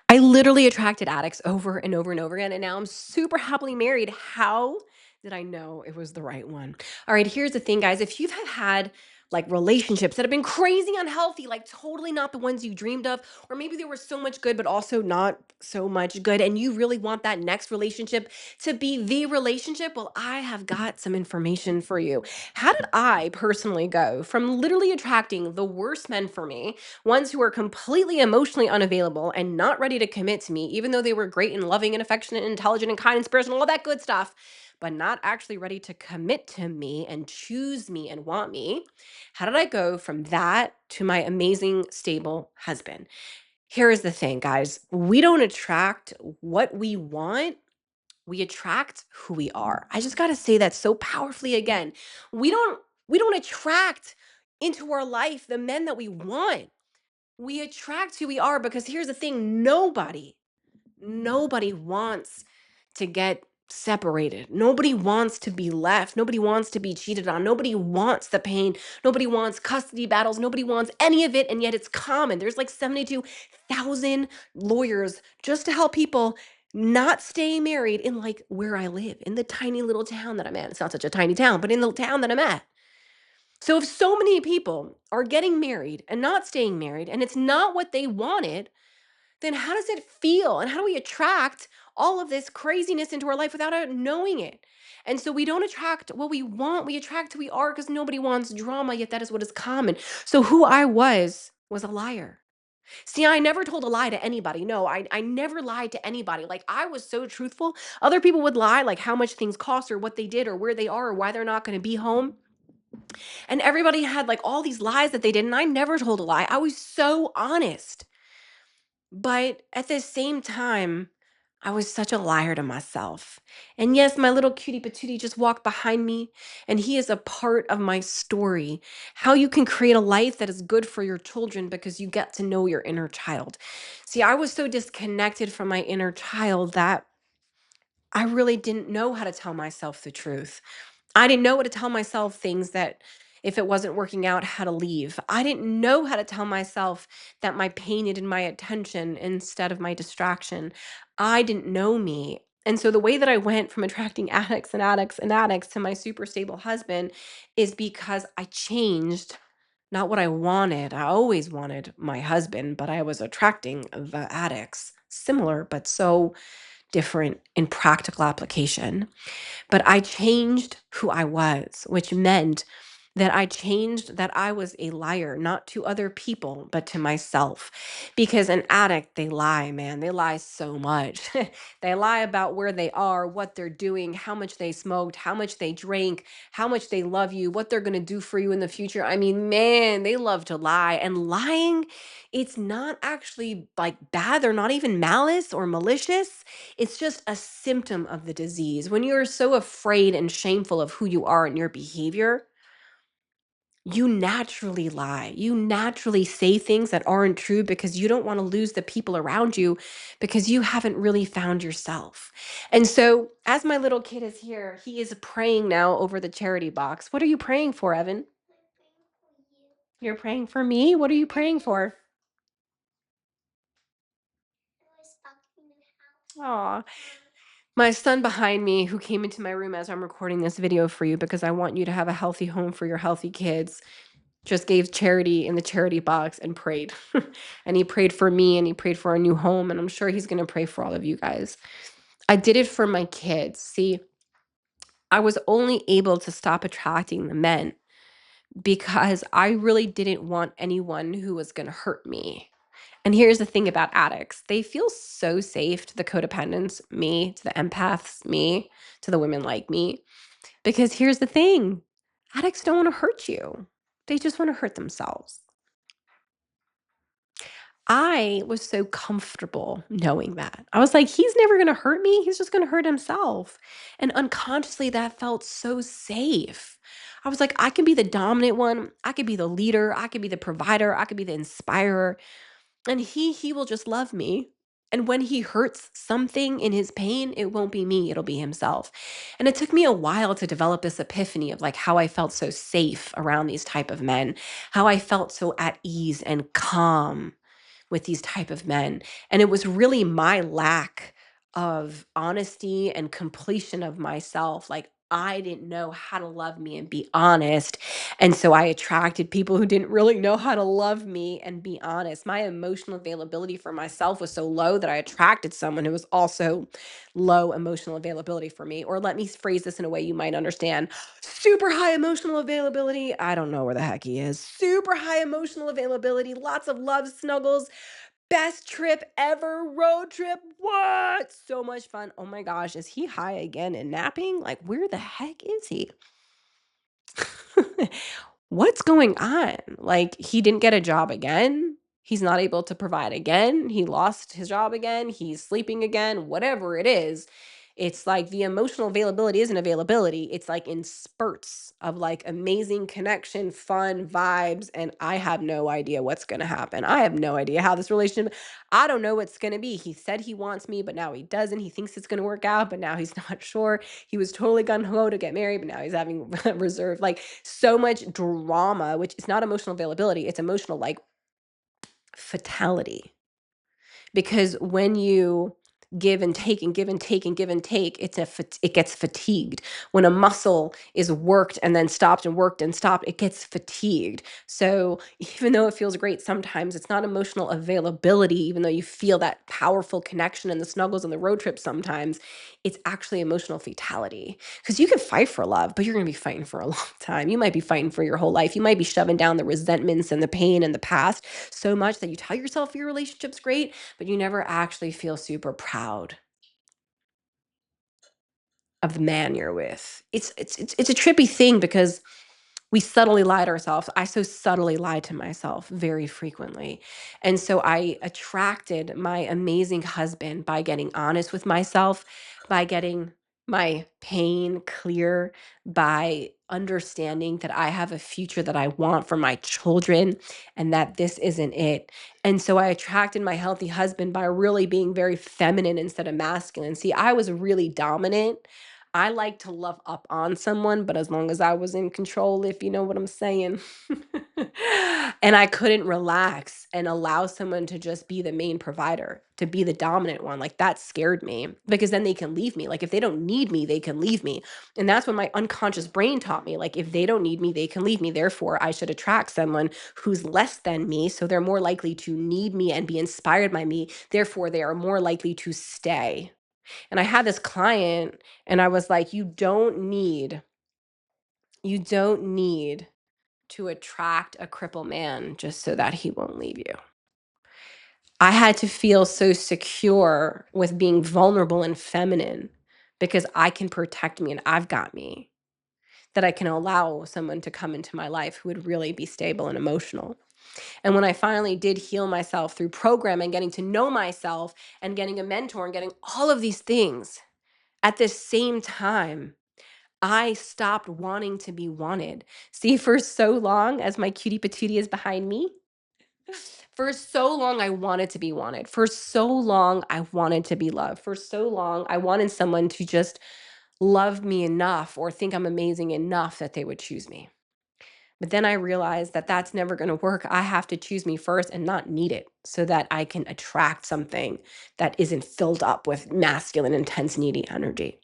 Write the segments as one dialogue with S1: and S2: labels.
S1: I literally attracted addicts over and over and over again, and now I'm super happily married. How did I know it was the right one? All right, here's the thing, guys. If you've had like relationships that have been crazy unhealthy, like totally not the ones you dreamed of, or maybe there was so much good, but also not so much good, and you really want that next relationship to be the relationship, well, I have got some information for you. How did I personally go from literally attracting the worst men for me, ones who were completely emotionally unavailable and not ready to commit to me, even though they were great and loving and affectionate and intelligent and kind and spiritual and all that good stuff, but not actually ready to commit to me and choose me and want me. How did I go from that to my amazing, stable husband? Here is the thing, guys. We don't attract what we want. We attract who we are. I just got to say that so powerfully again. We don't we don't attract into our life the men that we want. We attract who we are because here's the thing, nobody wants to get separated. Nobody wants to be left. Nobody wants to be cheated on. Nobody wants the pain. Nobody wants custody battles. Nobody wants any of it. And yet it's common. There's like 72,000 lawyers just to help people not stay married in like where I live, in the tiny little town that I'm at. It's not such a tiny town, but in the town that I'm at. So if so many people are getting married and not staying married and it's not what they wanted, then how does it feel? And how do we attract all of this craziness into our life without knowing it? And so we don't attract what we want, we attract who we are because nobody wants drama, yet that is what is common. So who I was a liar. See, I never told a lie to anybody. No, I never lied to anybody. Like I was so truthful. Other people would lie, like how much things cost or what they did or where they are or why they're not going to be home. And everybody had like all these lies that they did. And I never told a lie. I was so honest. But at the same time, I was such a liar to myself. And yes, my little cutie patootie just walked behind me, and he is a part of my story. How you can create a life that is good for your children because you get to know your inner child. See, I was so disconnected from my inner child that I really didn't know how to tell myself the truth. I didn't know how to tell myself things that if it wasn't working out, how to leave. I didn't know how to tell myself that my pain needed my attention instead of my distraction. I didn't know me. And so the way that I went from attracting addicts and addicts and addicts to my super stable husband is because I changed not what I wanted. I always wanted my husband, but I was attracting the addicts. Similar, but so different in practical application. But I changed who I was, which meant that I changed that I was a liar, not to other people, but to myself. Because an addict, they lie, man. They lie so much. They lie about where they are, what they're doing, how much they smoked, how much they drank, how much they love you, what they're going to do for you in the future. I mean, man, they love to lie. And lying, it's not actually like bad. They're not even malice or malicious. It's just a symptom of the disease. When you're so afraid and shameful of who you are and your behavior, you naturally lie. You naturally say things that aren't true because you don't want to lose the people around you because you haven't really found yourself. And so, as my little kid is here, he is praying now over the charity box. What are you praying for, Evan? You're praying for me? What are you praying for? Aw. My son behind me, who came into my room as I'm recording this video for you because I want you to have a healthy home for your healthy kids, just gave charity in the charity box and prayed. And he prayed for me and he prayed for our new home. And I'm sure he's going to pray for all of you guys. I did it for my kids. See, I was only able to stop attracting the men because I really didn't want anyone who was going to hurt me. And here's the thing about addicts, they feel so safe to the codependents, me, to the empaths, me, to the women like me. Because here's the thing, addicts don't want to hurt you, they just want to hurt themselves. I was so comfortable knowing that. I was like, he's never going to hurt me. He's just going to hurt himself. And unconsciously, that felt so safe. I was like, I can be the dominant one. I could be the leader. I could be the provider. I could be the inspirer. And he will just love me. And when he hurts something in his pain, it won't be me, it'll be himself. And it took me a while to develop this epiphany of like how I felt so safe around these type of men, how I felt so at ease and calm with these type of men. And it was really my lack of honesty and completion of myself. Like I didn't know how to love me and be honest. And so I attracted people who didn't really know how to love me and be honest. My emotional availability for myself was so low that I attracted someone who was also low emotional availability for me. Or let me phrase this in a way you might understand. Super high emotional availability. I don't know where the heck he is. Super high emotional availability, lots of love snuggles, best trip ever, road trip. What? So much fun. Oh my gosh, is he high again and napping? Like, where the heck is he? What's going on? Like, he didn't get a job again. He's not able to provide again. He lost his job again. He's sleeping again, whatever it is. It's like the emotional availability isn't availability. It's like in spurts of like amazing connection, fun vibes. And I have no idea what's going to happen. I have no idea how this relationship, I don't know what's going to be. He said he wants me, but now he doesn't. He thinks it's going to work out, but now he's not sure. He was totally gun ho to get married, but now he's having reserve. Like so much drama, which is not emotional availability, it's emotional like fatality. Because when you give and take and give and take and give and take, it gets fatigued. When a muscle is worked and then stopped and worked and stopped, it gets fatigued. So even though it feels great sometimes, it's not emotional availability, even though you feel that powerful connection and the snuggles and the road trip sometimes, it's actually emotional fatality. Because you can fight for love, but you're going to be fighting for a long time. You might be fighting for your whole life. You might be shoving down the resentments and the pain and the past so much that you tell yourself your relationship's great, but you never actually feel super proud of the man you're with. It's a trippy thing because we subtly lie to ourselves. I so subtly lie to myself very frequently. And so I attracted my amazing husband by getting honest with myself, by getting my pain clear, by understanding that I have a future that I want for my children and that this isn't it. And so I attracted my healthy husband by really being very feminine instead of masculine. See, I was really dominant. I like to love up on someone, but as long as I was in control, if you know what I'm saying. And I couldn't relax and allow someone to just be the main provider, to be the dominant one. Like that scared me because then they can leave me. Like if they don't need me, they can leave me. And that's what my unconscious brain taught me. Like if they don't need me, they can leave me. Therefore, I should attract someone who's less than me. So they're more likely to need me and be inspired by me. Therefore, they are more likely to stay. And I had this client and I was like, you don't need to attract a cripple man just so that he won't leave you. I had to feel so secure with being vulnerable and feminine because I can protect me and I've got me that I can allow someone to come into my life who would really be stable and emotional. And when I finally did heal myself through programming, getting to know myself and getting a mentor and getting all of these things at the same time, I stopped wanting to be wanted. See, for so long, as my cutie patootie is behind me, for so long I wanted to be wanted. For so long I wanted to be loved. For so long I wanted someone to just love me enough or think I'm amazing enough that they would choose me. But then I realized that that's never going to work. I have to choose me first and not need it so that I can attract something that isn't filled up with masculine, intense, needy energy.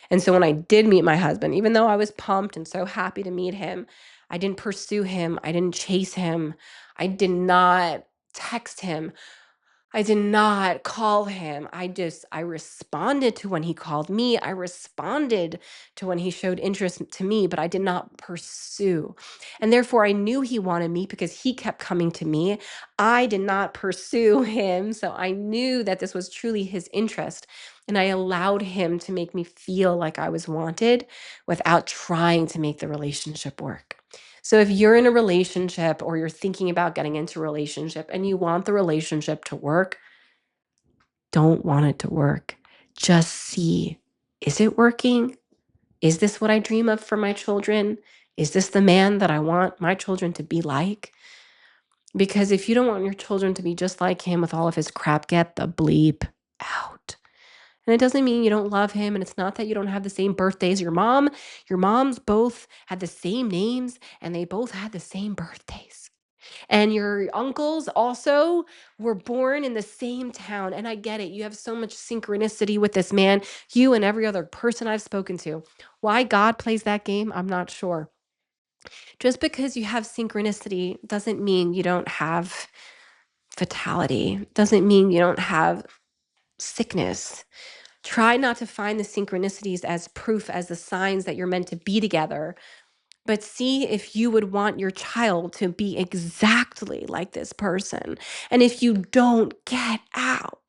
S1: And so when I did meet my husband, even though I was pumped and so happy to meet him, I didn't pursue him. I didn't chase him. I did not text him. I did not call him. I responded to when he called me. I responded to when he showed interest to me, but I did not pursue. And therefore, I knew he wanted me because he kept coming to me. I did not pursue him. So I knew that this was truly his interest. And I allowed him to make me feel like I was wanted without trying to make the relationship work. So if you're in a relationship or you're thinking about getting into a relationship and you want the relationship to work, don't want it to work. Just see, is it working? Is this what I dream of for my children? Is this the man that I want my children to be like? Because if you don't want your children to be just like him with all of his crap, get the bleep out. And it doesn't mean you don't love him. And it's not that you don't have the same birthdays. Your mom, your moms both had the same names and they both had the same birthdays. And your uncles also were born in the same town. And I get it. You have so much synchronicity with this man, you and every other person I've spoken to. Why God plays that game, I'm not sure. Just because you have synchronicity doesn't mean you don't have fatality, doesn't mean you don't have sickness. Try not to find the synchronicities as proof, as the signs that you're meant to be together, but see if you would want your child to be exactly like this person. And if you don't, get out.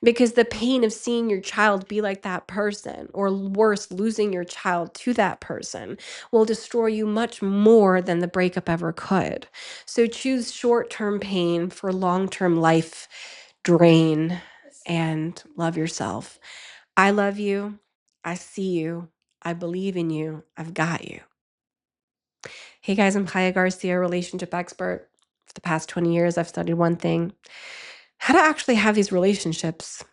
S1: Because the pain of seeing your child be like that person, or worse, losing your child to that person, will destroy you much more than the breakup ever could. So choose short term pain for long term life drain and love yourself. I love you. I see you. I believe in you. I've got you. Hey guys, I'm Chaya Garcia, relationship expert. For the past 20 years, I've studied one thing: how to actually have these relationships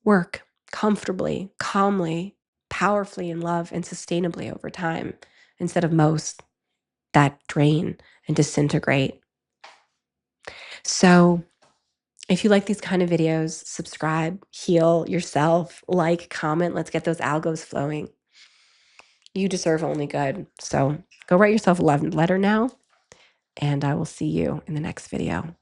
S1: work comfortably, calmly, powerfully in love, and sustainably over time, instead of most that drain and disintegrate. So, if you like these kind of videos, subscribe, heal yourself, like, comment. Let's get those algos flowing. You deserve only good. So, go write yourself a love letter now, and I will see you in the next video.